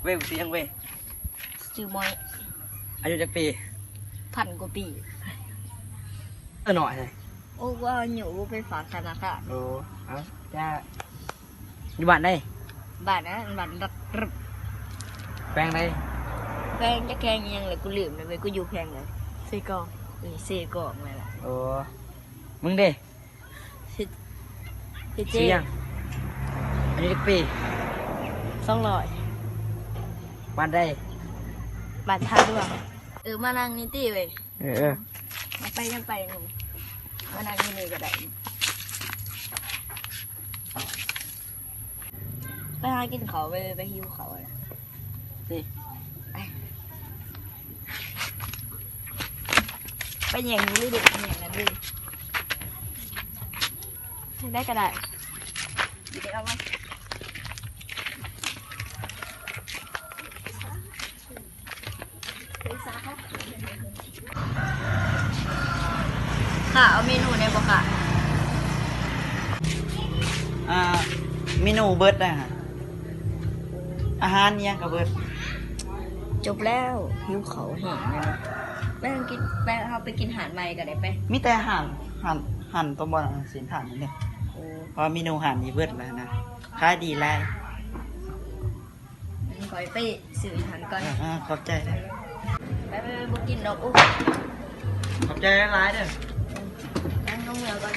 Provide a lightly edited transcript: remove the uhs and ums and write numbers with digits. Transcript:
ว้ยซื้อยังเว้ย ซื้อมอย อายุจักปี 1,000 กว่าปี หน่อยเลย โอ้ว่าอยู่ไปฝากธนาคาร โอ้เอาจ้าอยู่บ้านได้ บ้านนะบ้านรักรึบ แปลงได้ แพงจะแพงยังเลยกูลืมเลยเว้ยกูอยู่แพงเลยเซกองเซกองเลยล่ะ โอ้มึงเด้ เจ ซื้อยังอายุจักปี 200 บ้านได้ บ้านท่าดวงมานั่งนี่ตี้เว้ย เออ มาไปยังไปหนูมานั่งที่นี่ก็ได้ไปหากินเขาไปหิวเขาอะไรนี่ไปแย่งนี้เลยเด็กแย่งนั้นเลยได้ก็ได้ดีเอามาค่ะเอาเมนูในบ่ค่ะ เมนูเบิร์ดนะฮะอาหารเนี่ยกับเบิร์ด จบแล้วหิวเขาแห้งเลยไปกินไปเอาไปกินอาหารใหม่กันได้ไป มีแต่หั่นตัวบอลสินหั่นนี่เนี่ย โอ้ เพราะเมนูหั่นนี่เบิร์ดแล้วนะขายดีไร ขอไปซื้ออาหารก่อน ขอบใจเลย ไปบุกินดอกอุ๊ ขอบใจร้ายๆเด้อ นั่งน้องเมือก่อน